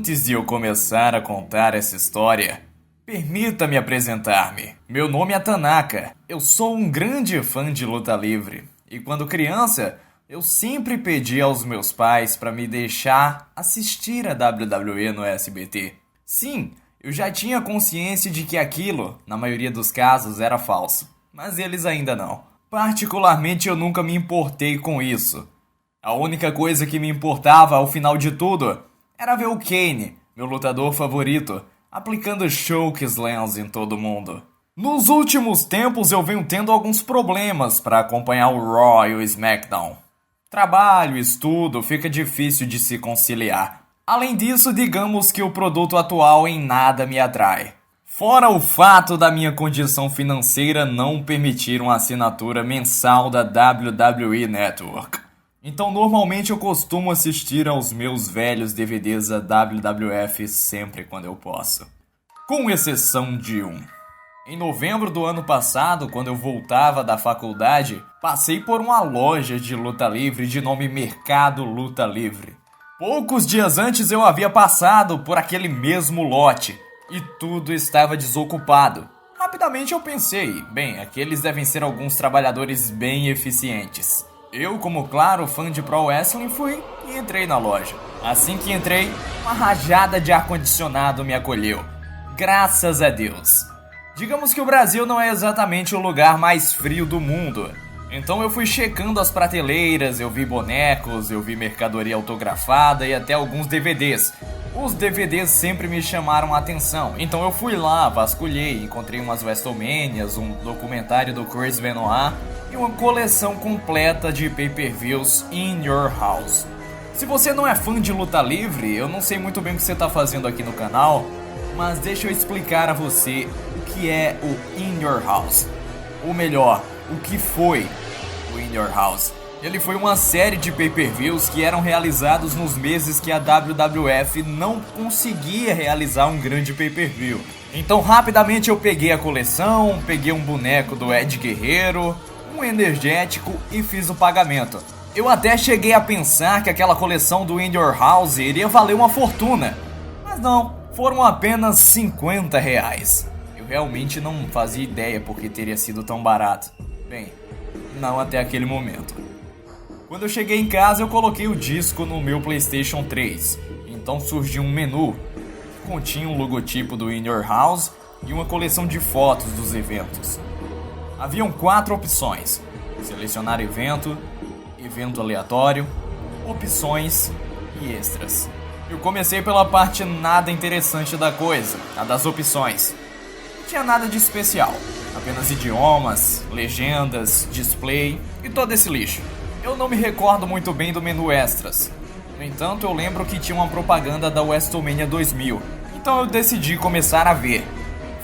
Antes de eu começar a contar essa história, permita-me apresentar-me. Meu nome é Tanaka. Eu sou um grande fã de luta livre. E quando criança, eu sempre pedi aos meus pais para me deixar assistir a WWE no SBT. Sim, eu já tinha consciência de que aquilo, na maioria dos casos, era falso. Mas eles ainda não. Particularmente, eu nunca me importei com isso. A única coisa que me importava ao final de tudo era ver o Kane, meu lutador favorito, aplicando chokeslams em todo mundo. Nos últimos tempos eu venho tendo alguns problemas para acompanhar o Raw e o SmackDown. Trabalho, estudo, fica difícil de se conciliar. Além disso, digamos que o produto atual em nada me atrai. Fora o fato da minha condição financeira não permitir uma assinatura mensal da WWE Network. Então normalmente eu costumo assistir aos meus velhos DVDs da WWF sempre quando eu posso. Com exceção de um. Em novembro do ano passado, quando eu voltava da faculdade, passei por uma loja de luta livre de nome Mercado Luta Livre. Poucos dias antes eu havia passado por aquele mesmo lote e tudo estava desocupado. Rapidamente eu pensei, bem, aqueles devem ser alguns trabalhadores bem eficientes. Eu, como claro fã de Pro Wrestling, fui e entrei na loja. Assim que entrei, uma rajada de ar-condicionado me acolheu. Graças a Deus. Digamos que o Brasil não é exatamente o lugar mais frio do mundo. Então eu fui checando as prateleiras, eu vi bonecos, eu vi mercadoria autografada e até alguns DVDs. Os DVDs sempre me chamaram a atenção, então eu fui lá, vasculhei, encontrei umas WrestleManias, um documentário do Chris Benoit e uma coleção completa de pay-per-views in your house. Se você não é fã de luta livre, eu não sei muito bem o que você está fazendo aqui no canal, mas deixa eu explicar a você o que é o In Your House. Ou melhor, o que foi o In Your House. Ele foi uma série de pay-per-views que eram realizados nos meses que a WWF não conseguia realizar um grande pay-per-view. Então rapidamente eu peguei a coleção, peguei um boneco do Ed Guerreiro, um energético e fiz o pagamento. Eu até cheguei a pensar que aquela coleção do In Your House iria valer uma fortuna. Mas não, foram apenas R$50. Eu realmente não fazia ideia porque teria sido tão barato. Bem, não até aquele momento. Quando eu cheguei em casa eu coloquei o disco no meu PlayStation 3. Então surgiu um menu que continha um logotipo do In Your House e uma coleção de fotos dos eventos. Haviam 4 opções: selecionar evento, evento aleatório, opções e extras. Eu comecei pela parte nada interessante da coisa, a das opções. Não tinha nada de especial, apenas idiomas, legendas, display e todo esse lixo. Eu não me recordo muito bem do menu extras. No entanto, eu lembro que tinha uma propaganda da WrestleMania 2000, então eu decidi começar a ver.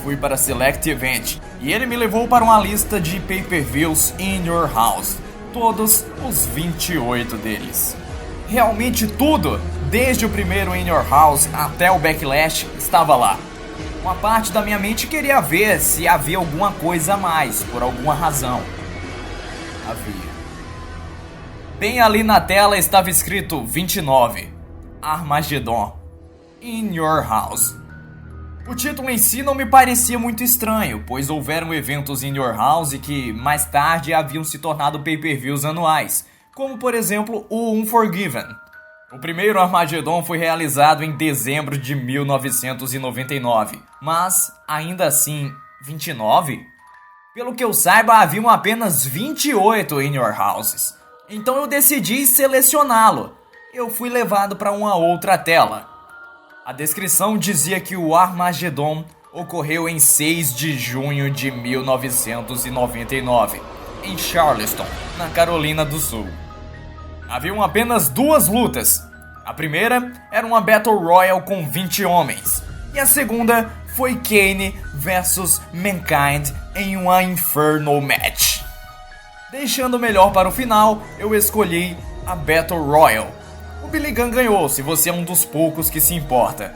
Fui para Select Event e ele me levou para uma lista de pay-per-views in your house. Todos os 28 deles. Realmente tudo, desde o primeiro In Your House até o Backlash, estava lá. Uma parte da minha mente queria ver se havia alguma coisa a mais, por alguma razão. Havia. Bem ali na tela estava escrito 29, Armageddon, In Your House. O título em si não me parecia muito estranho, pois houveram eventos In Your House que mais tarde haviam se tornado pay-per-views anuais, como por exemplo o Unforgiven. O primeiro Armageddon foi realizado em dezembro de 1999, mas ainda assim, 29? Pelo que eu saiba, haviam apenas 28 In Your Houses. Então eu decidi selecioná-lo. Eu fui levado para uma outra tela. A descrição dizia que o Armageddon ocorreu em 6 de junho de 1999, em Charleston, na Carolina do Sul. Haviam apenas 2 lutas. A primeira era uma Battle Royale com 20 homens. E a segunda foi Kane vs Mankind em uma Inferno Match. Deixando o melhor para o final, eu escolhi a Battle Royale. O Billy Gunn ganhou, se você é um dos poucos que se importa.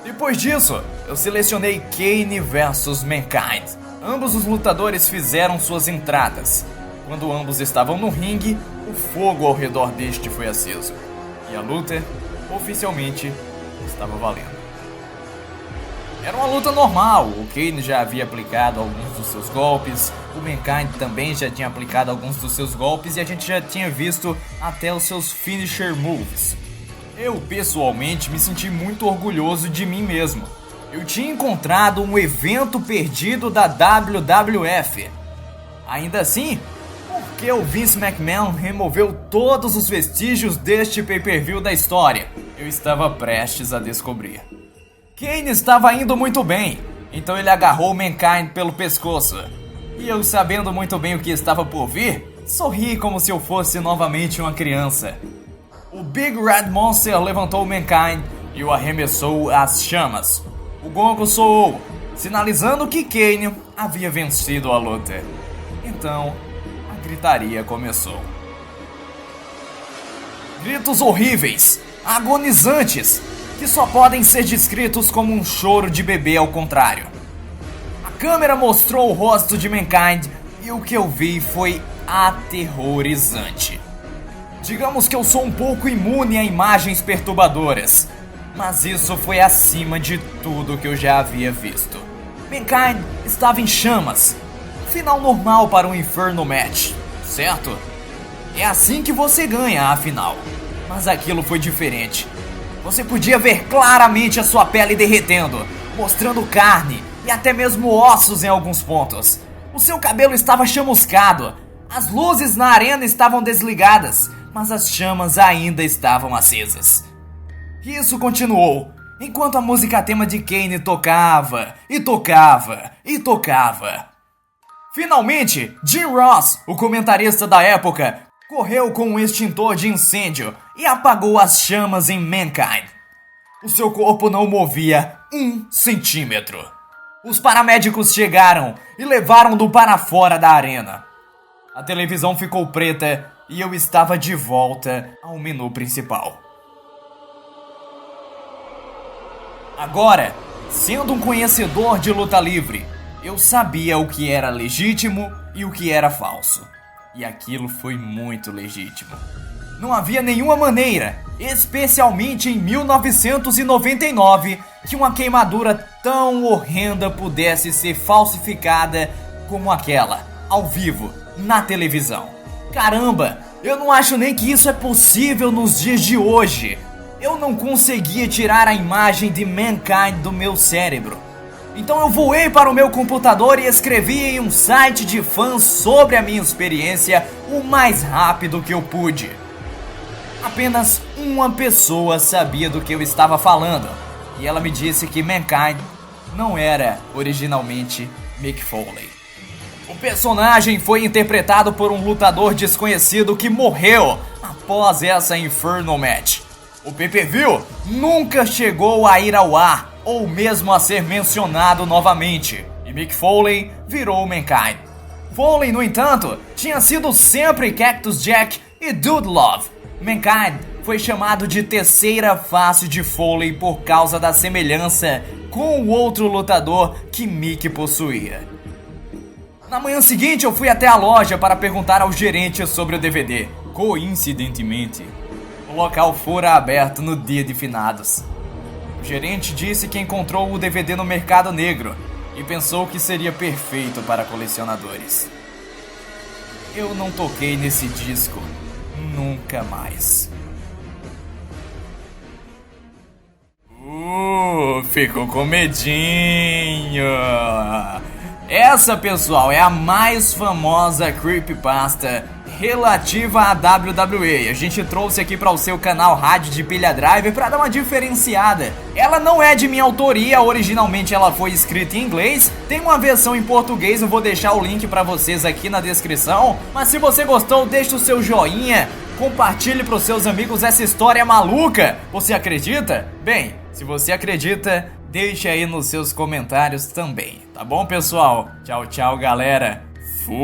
Depois disso, eu selecionei Kane vs Mankind. Ambos os lutadores fizeram suas entradas. Quando ambos estavam no ringue, o fogo ao redor deste foi aceso. E a luta oficialmente estava valendo. Era uma luta normal, o Kane já havia aplicado alguns dos seus golpes, o Mankind também já tinha aplicado alguns dos seus golpes e a gente já tinha visto até os seus finisher moves. Eu, pessoalmente, me senti muito orgulhoso de mim mesmo. Eu tinha encontrado um evento perdido da WWF. Ainda assim, por que o Vince McMahon removeu todos os vestígios deste pay-per-view da história? Eu estava prestes a descobrir. Kane estava indo muito bem, então ele agarrou o Mankind pelo pescoço. E eu, sabendo muito bem o que estava por vir, sorri como se eu fosse novamente uma criança. O Big Red Monster levantou o Mankind e o arremessou às chamas. O gongo soou, sinalizando que Kane havia vencido a luta. Então, a gritaria começou. Gritos horríveis, agonizantes, que só podem ser descritos como um choro de bebê ao contrário. A câmera mostrou o rosto de Mankind e o que eu vi foi aterrorizante. Digamos que eu sou um pouco imune a imagens perturbadoras, mas isso foi acima de tudo que eu já havia visto. Mankind estava em chamas. Final normal para um Inferno Match, certo? É assim que você ganha a final. Mas aquilo foi diferente. Você podia ver claramente a sua pele derretendo, mostrando carne e até mesmo ossos em alguns pontos. O seu cabelo estava chamuscado. As luzes na arena estavam desligadas, mas as chamas ainda estavam acesas. Isso continuou, enquanto a música tema de Kane tocava, e tocava, e tocava. Finalmente, Jim Ross, o comentarista da época, correu com um extintor de incêndio e apagou as chamas em Mankind. O seu corpo não movia 1 centímetro. Os paramédicos chegaram e levaram-no para fora da arena. A televisão ficou preta e eu estava de volta ao menu principal. Agora, sendo um conhecedor de luta livre, eu sabia o que era legítimo e o que era falso. E aquilo foi muito legítimo. Não havia nenhuma maneira, especialmente em 1999, que uma queimadura tão horrenda pudesse ser falsificada como aquela, ao vivo, na televisão. Caramba, eu não acho nem que isso é possível nos dias de hoje. Eu não conseguia tirar a imagem de Mankind do meu cérebro. Então eu voei para o meu computador e escrevi em um site de fãs sobre a minha experiência o mais rápido que eu pude. Apenas uma pessoa sabia do que eu estava falando, e ela me disse que Mankind não era originalmente Mick Foley. O personagem foi interpretado por um lutador desconhecido que morreu após essa Inferno Match. O pay-per-view nunca chegou a ir ao ar ou mesmo a ser mencionado novamente, e Mick Foley virou Mankind. Foley, no entanto, tinha sido sempre Cactus Jack e Dude Love. Mankind foi chamado de terceira face de Foley por causa da semelhança com o outro lutador que Mick possuía. Na manhã seguinte eu fui até a loja para perguntar ao gerente sobre o DVD. Coincidentemente, o local fora aberto no dia de finados. O gerente disse que encontrou o DVD no mercado negro e pensou que seria perfeito para colecionadores. Eu não toquei nesse disco nunca mais. Ficou com medinho. Essa, pessoal, é a mais famosa creepypasta relativa à WWE. A gente trouxe aqui para o seu canal Rádio de Pilha Driver para dar uma diferenciada. Ela não é de minha autoria, originalmente ela foi escrita em inglês. Tem uma versão em português, eu vou deixar o link para vocês aqui na descrição. Mas se você gostou, deixa o seu joinha, compartilhe para os seus amigos essa história maluca. Você acredita? Bem, se você acredita, deixe aí nos seus comentários também, tá bom, pessoal? Tchau, tchau, galera. Fui!